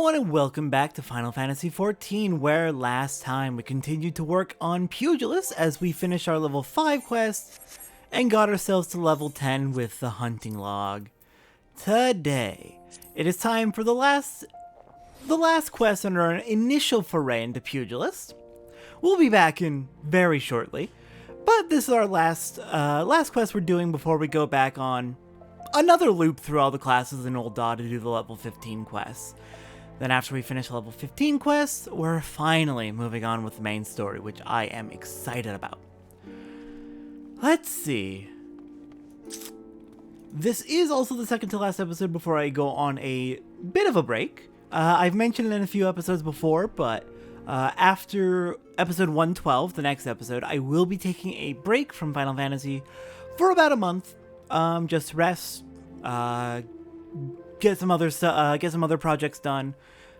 everyone and welcome back to Final Fantasy XIV, where last time we continued to work on Pugilist as we finished our level 5 quest and got ourselves to level 10 with the hunting log. Today, it is time for the last quest under our initial foray into Pugilist. We'll be back in very shortly, but this is our last quest we're doing before we go back on another loop through all the classes in Old Daw to do the level 15 quests. Then after we finish level 15 quests, we're finally moving on with the main story, which I am excited about. Let's see. This is also the second to last episode before I go on a bit of a break. I've mentioned it in a few episodes before, but after episode 112, the next episode, I will be taking a break from Final Fantasy for about a month. Just rest, get some other projects done.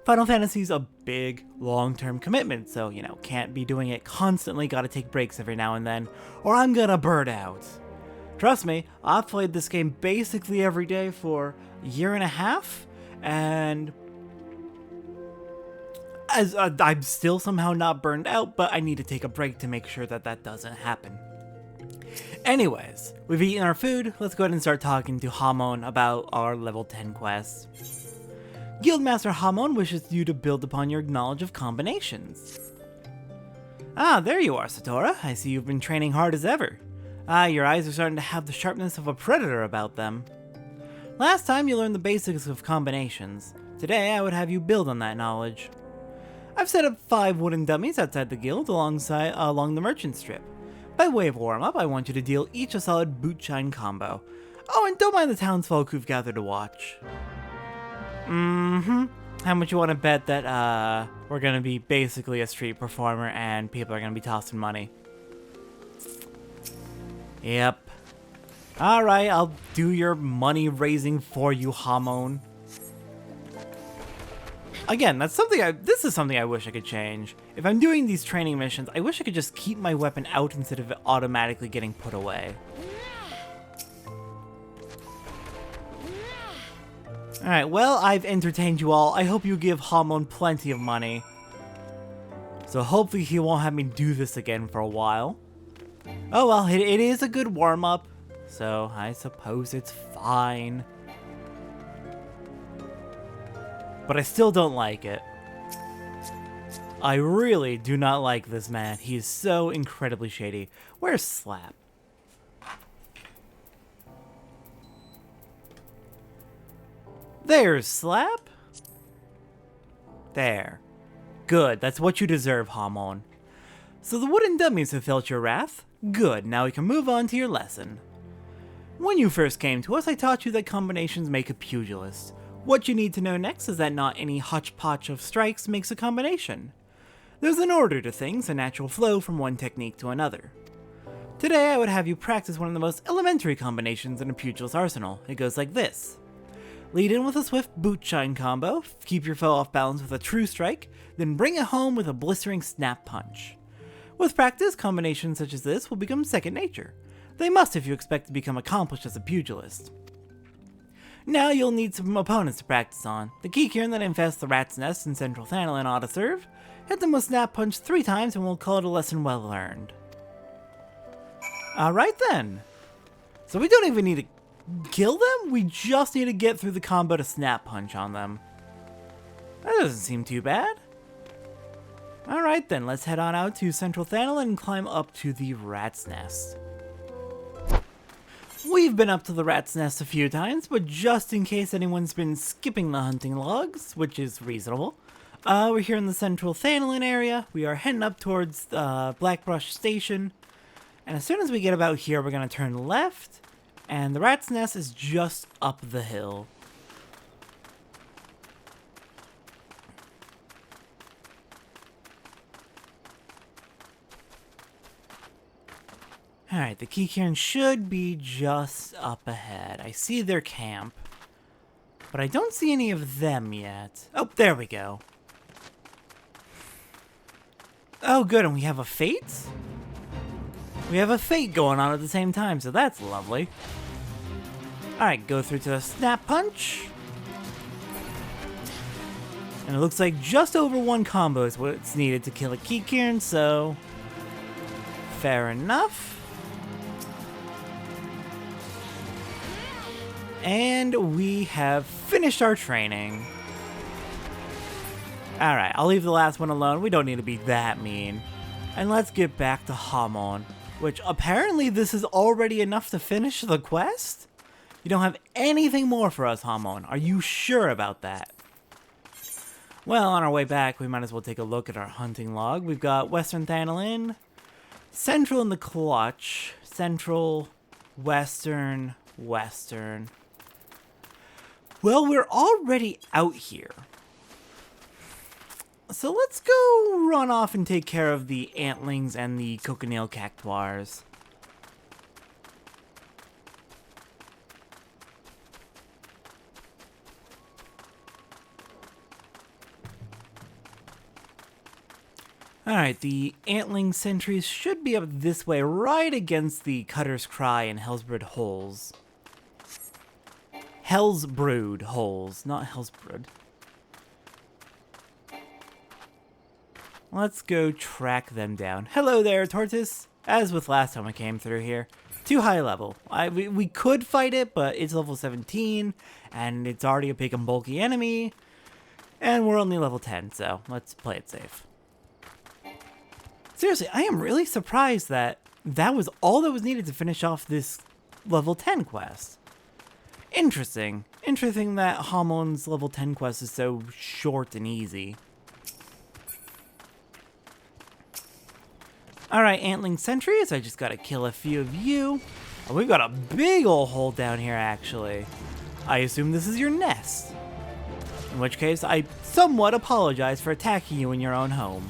Final Fantasy's a big, long-term commitment, so, can't be doing it constantly, gotta take breaks every now and then, or I'm gonna burn out. Trust me, I've played this game basically every day for a year and a half, and I'm still somehow not burned out, but I need to take a break to make sure that that doesn't happen. Anyways, we've eaten our food, let's go ahead and start talking to Hamon about our level 10 quest. Guildmaster Hamon wishes you to build upon your knowledge of combinations. Ah, there you are, Satora. I see you've been training hard as ever. Ah, your eyes are starting to have the sharpness of a predator about them. Last time you learned the basics of combinations. Today I would have you build on that knowledge. I've set up 5 wooden dummies outside the guild along the merchant strip. By way of warm-up, I want you to deal each a solid boot-shine combo. Oh, and don't mind the townsfolk who've gathered to watch. How much you want to bet that, we're gonna be basically a street performer and people are gonna be tossing money? Yep. Alright, I'll do your money raising for you, Hamon. Again, this is something I wish I could change. If I'm doing these training missions, I wish I could just keep my weapon out instead of it automatically getting put away. Alright, well, I've entertained you all. I hope you give Hamon plenty of money. So hopefully he won't have me do this again for a while. Oh well, it is a good warm-up, so I suppose it's fine. But I still don't like it. I really do not like this man. He is so incredibly shady. Where's Slap? There's Slap. There. Good, that's what you deserve, Hamon. So the wooden dummies have felt your wrath? Good, now we can move on to your lesson. When you first came to us, I taught you that combinations make a pugilist. What you need to know next is that not any hodgepodge of strikes makes a combination. There's an order to things, a natural flow from one technique to another. Today I would have you practice one of the most elementary combinations in a pugilist arsenal. It goes like this. Lead in with a swift boot-shine combo, keep your foe off balance with a true strike, then bring it home with a blistering snap punch. With practice, combinations such as this will become second nature. They must if you expect to become accomplished as a pugilist. Now you'll need some opponents to practice on. The Keycairn that infests the Rat's Nest in Central Thanalin ought to serve. Hit them with Snap Punch 3 times and we'll call it a lesson well learned. Alright then. So we don't even need to kill them, we just need to get through the combo to Snap Punch on them. That doesn't seem too bad. Alright then, let's head on out to Central Thanalin and climb up to the Rat's Nest. We've been up to the Rat's Nest a few times, but just in case anyone's been skipping the hunting logs, which is reasonable, we're here in the Central Thanalin area. We are heading up towards Blackbrush Station, and as soon as we get about here, we're going to turn left, and the Rat's Nest is just up the hill. Alright, the Keycairn should be just up ahead. I see their camp, but I don't see any of them yet. Oh, there we go. Oh, good, and we have a fate? We have a fate going on at the same time, so that's lovely. Alright, go through to the Snap Punch. And it looks like just over one combo is what's needed to kill a Kikirn, so fair enough. And we have finished our training. Alright, I'll leave the last one alone. We don't need to be that mean. And let's get back to Hamon, which apparently this is already enough to finish the quest? You don't have anything more for us, Hamon. Are you sure about that? Well, on our way back, we might as well take a look at our hunting log. We've got Western Thanolin, Central in the Clutch, Central, Western, Western. Well, we're already out here. So let's go run off and take care of the antlings and the cochineal cactuars. Alright, the antling sentries should be up this way, right against the Cutter's Cry and Hellsbrood holes. Hellsbrood holes, not Hellsbrood. Let's go track them down. Hello there, Tortoise! As with last time I came through here. Too high level. We could fight it, but it's level 17, and it's already a big and bulky enemy, and we're only level 10, so let's play it safe. Seriously, I am really surprised that that was all that was needed to finish off this level 10 quest. Interesting. Interesting that Hamon's level 10 quest is so short and easy. Alright, Antling Sentries, I just gotta kill a few of you. Oh, we've got a big ol' hole down here, actually. I assume this is your nest. In which case, I somewhat apologize for attacking you in your own home.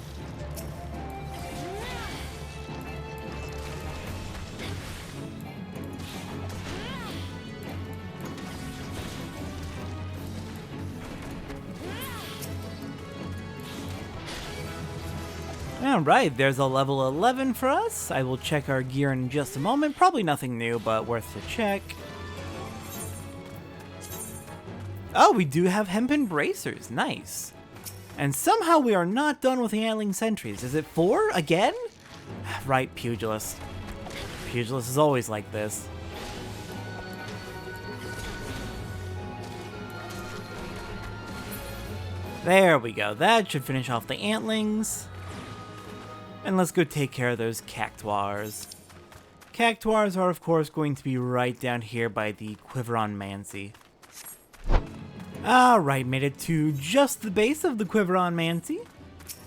Alright, there's a level 11 for us. I will check our gear in just a moment. Probably nothing new, but worth to check. Oh, we do have hempen bracers. Nice. And somehow we are not done with the antling sentries. Is it 4 again? Right, Pugilist. Pugilist is always like this. There we go. That should finish off the antlings. And let's go take care of those cactuars. Cactuars are, of course, going to be right down here by the Quiveron Mancy. Alright, made it to just the base of the Quiveron Mancy.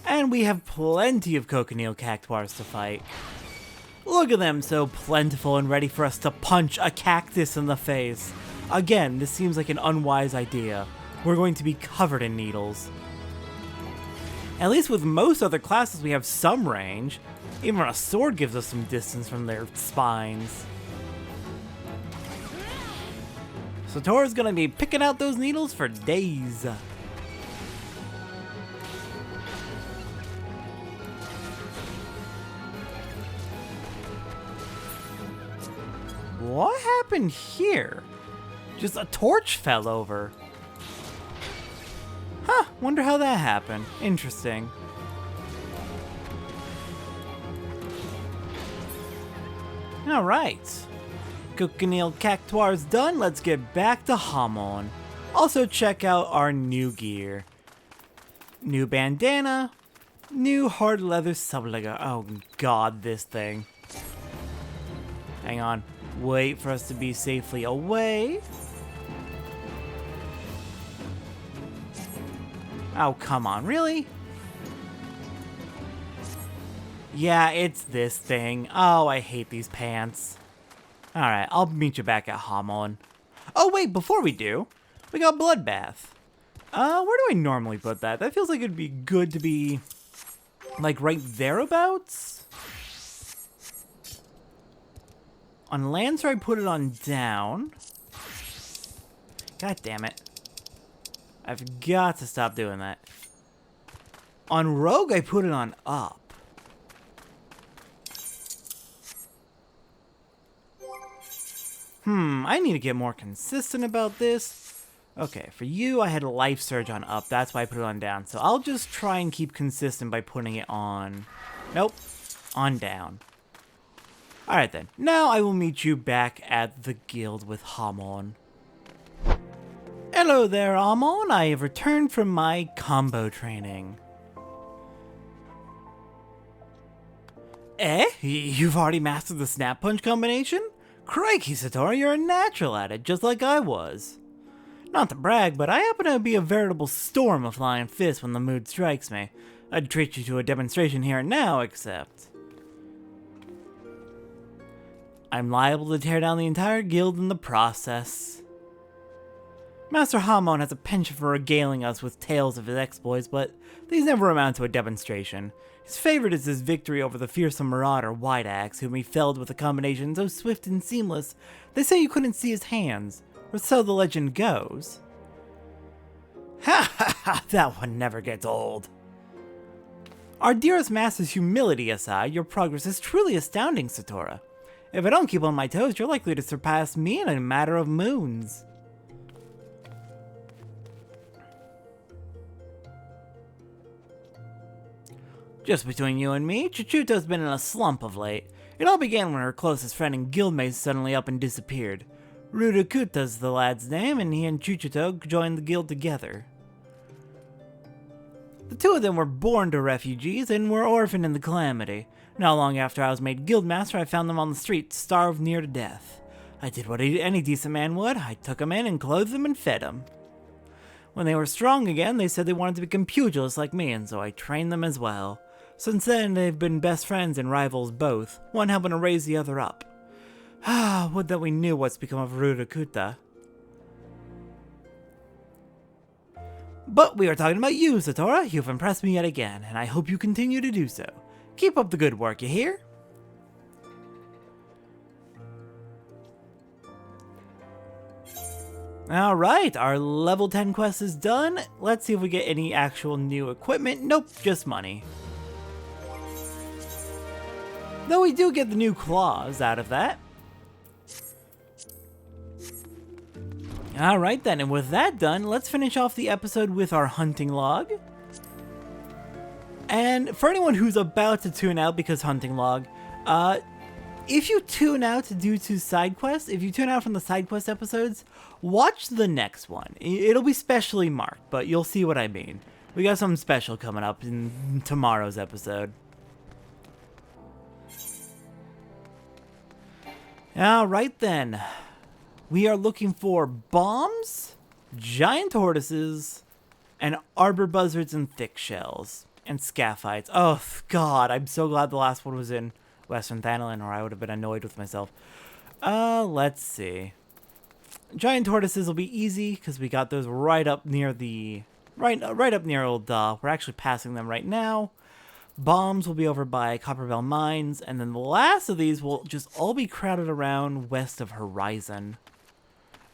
And we have plenty of cochineal cactuars to fight. Look at them, so plentiful and ready for us to punch a cactus in the face. Again, this seems like an unwise idea. We're going to be covered in needles. At least with most other classes we have some range. Even a sword gives us some distance from their spines. So Tora's gonna be picking out those needles for days. What happened here? Just a torch fell over. Huh, wonder how that happened. Interesting. Alright. Cochineal cactuar's done, let's get back to Hamon. Also check out our new gear. New bandana. New hard leather sublegger. Oh god, this thing. Hang on. Wait for us to be safely away. Oh, come on, really? Yeah, it's this thing. Oh, I hate these pants. Alright, I'll meet you back at Hamon. Oh, wait, before we do, we got Bloodbath. Where do I normally put that? That feels like it'd be good to be, like, right thereabouts? On Lancer, I put it on down. God damn it. I've got to stop doing that. On Rogue, I put it on up. I need to get more consistent about this. Okay, for you, I had a life surge on up. That's why I put it on down. So I'll just try and keep consistent by putting it on... Nope. On down. Alright then. Now I will meet you back at the guild with Hamon. Hello there, Hamon. I have returned from my combo training. Eh? You've already mastered the snap punch combination? Crikey, Satora, you're a natural at it, just like I was. Not to brag, but I happen to be a veritable storm of flying fists when the mood strikes me. I'd treat you to a demonstration here and now, except... I'm liable to tear down the entire guild in the process. Master Hamon has a penchant for regaling us with tales of his exploits, but these never amount to a demonstration. His favorite is his victory over the fearsome marauder White Axe, whom he felled with a combination so swift and seamless, they say you couldn't see his hands, or so the legend goes. Ha ha ha, that one never gets old. Our dearest master's humility aside, your progress is truly astounding, Satora. If I don't keep on my toes, you're likely to surpass me in a matter of moons. Just between you and me, Chuchuto's been in a slump of late. It all began when her closest friend and guildmate suddenly up and disappeared. Rudakuta's the lad's name, and he and Chuchuto joined the guild together. The two of them were born to refugees and were orphaned in the calamity. Not long after I was made guildmaster, I found them on the street, starved near to death. I did what any decent man would. I took them in and clothed them and fed them. When they were strong again, they said they wanted to become pugilists like me, and so I trained them as well. Since then, they've been best friends and rivals both, one helping to raise the other up. Ah, would that we knew what's become of Rudakuta. But we are talking about you, Satora. You've impressed me yet again, and I hope you continue to do so. Keep up the good work, you hear? Alright, our level 10 quest is done. Let's see if we get any actual new equipment. Nope, just money. Though we do get the new claws out of that. Alright then, and with that done, let's finish off the episode with our hunting log. And for anyone who's about to tune out because hunting log, if you tune out due to side quests, if you tune out from the side quest episodes, watch the next one. It'll be specially marked, but you'll see what I mean. We got something special coming up in tomorrow's episode. Alright then. We are looking for bombs, giant tortoises, and arbor buzzards and thick shells. And scaphites. Oh god, I'm so glad the last one was in Western Thanalan, or I would have been annoyed with myself. Let's see. Giant tortoises will be easy, because we got those right up near the... Right up near Old Da. We're actually passing them right now. Bombs will be over by Copperbell Mines, and then the last of these will just all be crowded around west of Horizon.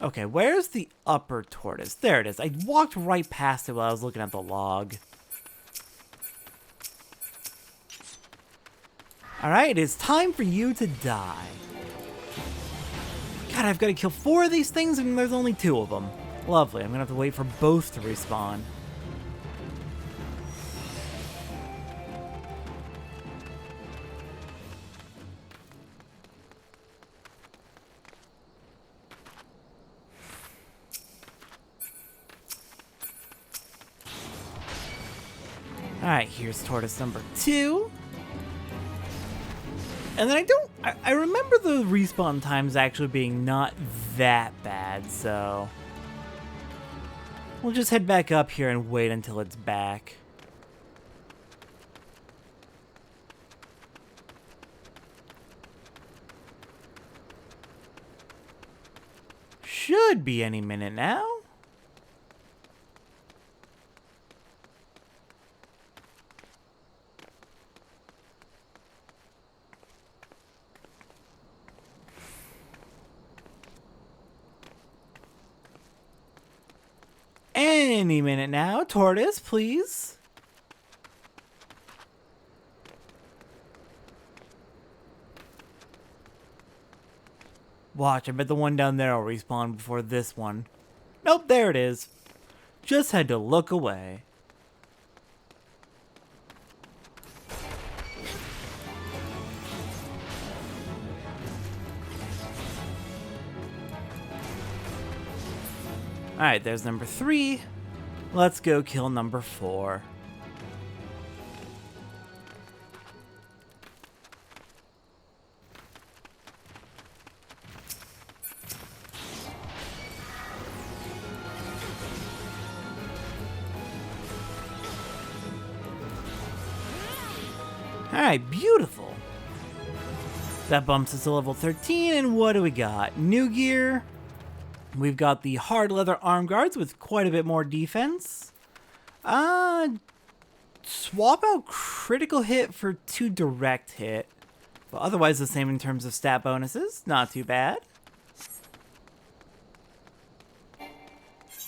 Okay, where's the upper tortoise? There it is. I walked right past it while I was looking at the log. Alright, it is time for you to die. God, I've got to kill 4 of these things and there's only 2 of them. Lovely, I'm gonna have to wait for both to respawn. Alright, here's tortoise number 2. And then I remember the respawn times actually being not that bad, so... We'll just head back up here and wait until it's back. Should be any minute now. Any minute now. Tortoise, please. Watch, I bet the one down there will respawn before this one. Nope, there it is. Just had to look away. Alright, there's number 3. Let's go kill number 4. Alright, beautiful. That bumps us to level 13, and what do we got? New gear. We've got the hard leather arm guards with quite a bit more defense. Swap out critical hit for 2 direct hit. But otherwise the same in terms of stat bonuses. Not too bad.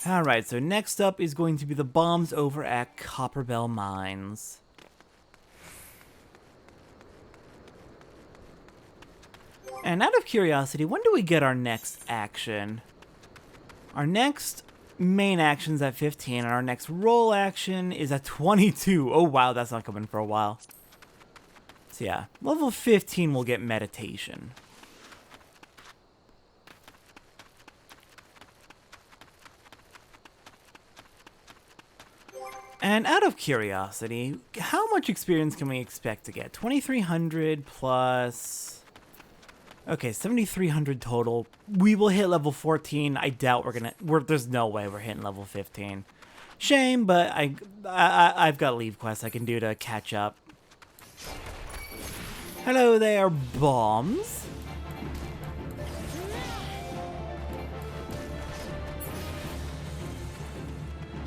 Alright, so next up is going to be the bombs over at Copperbell Mines. And out of curiosity, when do we get our next action? Our next main action's at 15, and our next roll action is at 22. Oh wow, that's not coming for a while. So yeah, level 15 we'll get meditation. And out of curiosity, how much experience can we expect to get? 2,300 plus... Okay, 7,300 total. We will hit level 14. I doubt there's no way we're hitting level 15. Shame, but I've got leave quests I can do to catch up. Hello there, bombs.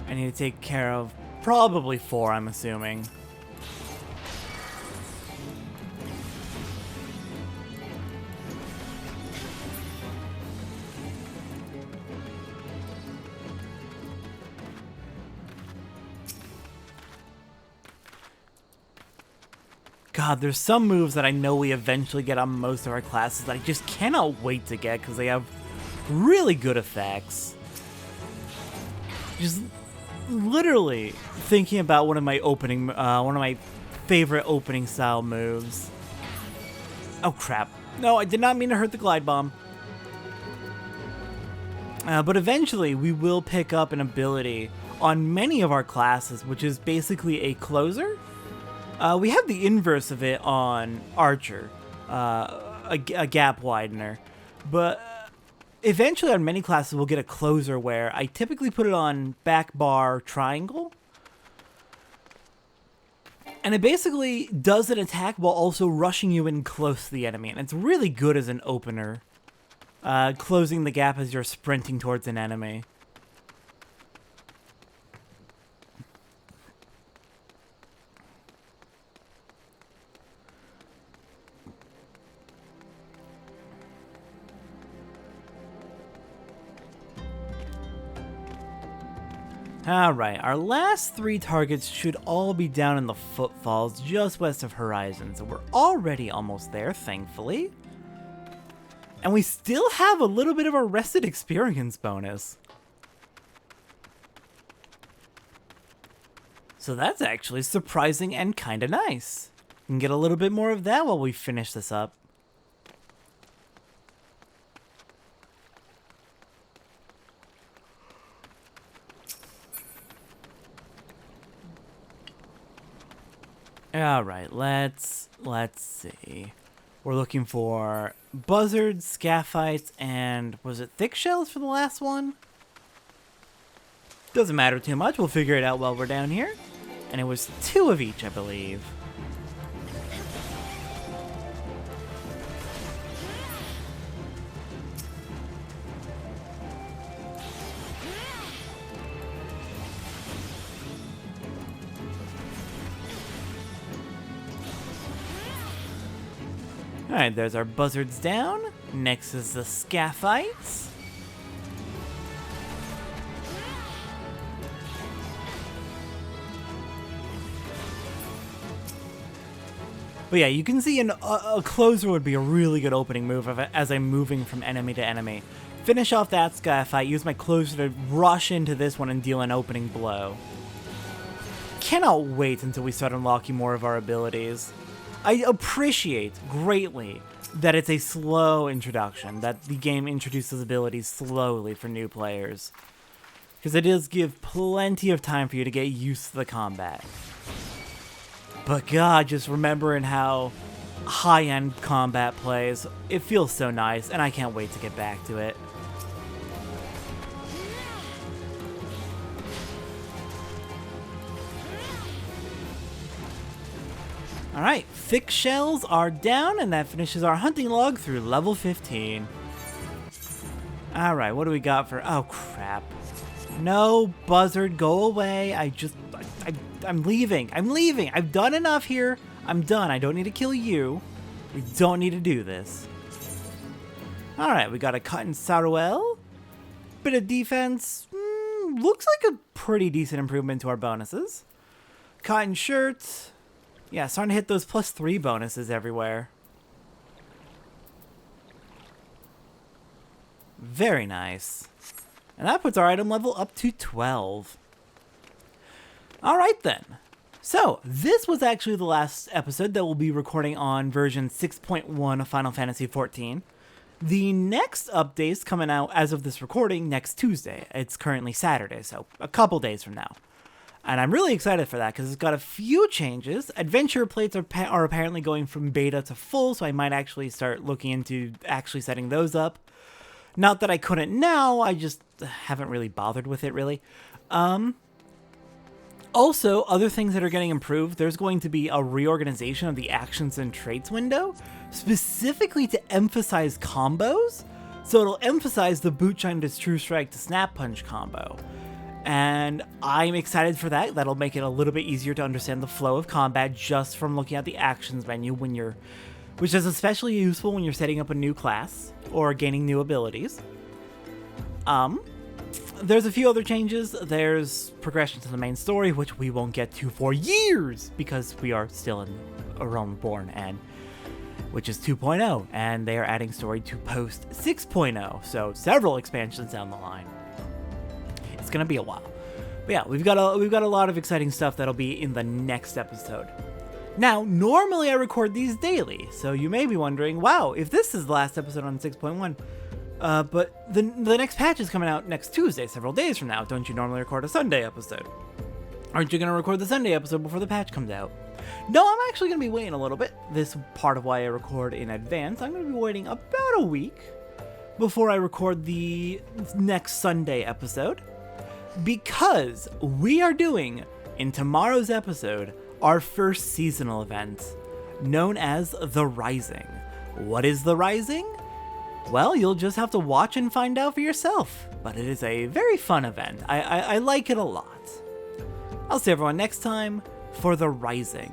I need to take care of probably 4, I'm assuming. God, there's some moves that I know we eventually get on most of our classes that I just cannot wait to get because they have really good effects. Just literally thinking about one of my favorite opening style moves. Oh crap. No, I did not mean to hurt the glide bomb. But eventually we will pick up an ability on many of our classes, which is basically a closer. We have the inverse of it on Archer, a gap widener, but eventually on many classes we'll get a closer where I typically put it on back bar triangle, and it basically does an attack while also rushing you in close to the enemy, and it's really good as an opener, closing the gap as you're sprinting towards an enemy. Alright, our last 3 targets should all be down in the footfalls just west of Horizon, so we're already almost there, thankfully. And we still have a little bit of a rested experience bonus. So that's actually surprising and kinda nice. We can get a little bit more of that while we finish this up. Alright, let's see. We're looking for buzzards, scaphites, and was it thick shells for the last one? Doesn't matter too much, we'll figure it out while we're down here. And it was 2 of each, I believe. Alright, there's our buzzards down. Next is the scaphites. But yeah, you can see a closer would be a really good opening move as I'm moving from enemy to enemy. Finish off that sky fight, use my closer to rush into this one and deal an opening blow. Cannot wait until we start unlocking more of our abilities. I appreciate greatly that it's a slow introduction, that the game introduces abilities slowly for new players. Because it does give plenty of time for you to get used to the combat. But god, just remembering how high-end combat plays, it feels so nice, and I can't wait to get back to it. Alright, thick shells are down, and that finishes our hunting log through level 15. Alright, what do we got for... Oh, crap. No, buzzard, go away. I'm leaving. I'm leaving. I've done enough here. I'm done. I don't need to kill you. We don't need to do this. Alright, we got a cotton Saruel. Bit of defense. Looks like a pretty decent improvement to our bonuses. Cotton shirt. Yeah, starting to hit those +3 bonuses everywhere. Very nice. And that puts our item level up to 12. Alright then. So, this was actually the last episode that we'll be recording on version 6.1 of Final Fantasy XIV. The next update's coming out as of this recording next Tuesday. It's currently Saturday, so a couple days from now. And I'm really excited for that because it's got a few changes. Adventure plates are apparently going from beta to full, so I might actually start looking into actually setting those up. Not that I couldn't now, I just haven't really bothered with it, really. Also, other things that are getting improved, there's going to be a reorganization of the actions and traits window, specifically to emphasize combos. So it'll emphasize the boot shine to true strike to snap punch combo. And I'm excited for that. That'll make it a little bit easier to understand the flow of combat just from looking at the actions menu which is especially useful when you're setting up a new class or gaining new abilities. There's a few other changes. There's progression to the main story, which we won't get to for years because we are still in A Realm Reborn, which is 2.0, and they are adding story to post 6.0, so several expansions down the line. It's gonna be a while. But yeah, we've got a lot of exciting stuff that'll be in the next episode. Now, normally I record these daily, so you may be wondering, wow, if this is the last episode on 6.1, but the next patch is coming out next Tuesday, several days from now. Don't you normally record a Sunday episode? Aren't you gonna record the Sunday episode before the patch comes out? No, I'm actually gonna be waiting a little bit. This part of why I record in advance. I'm gonna be waiting about a week before I record the next Sunday episode. Because we are doing, in tomorrow's episode, our first seasonal event, known as The Rising. What is The Rising? Well, you'll just have to watch and find out for yourself, but it is a very fun event. I like it a lot. I'll see everyone next time for The Rising.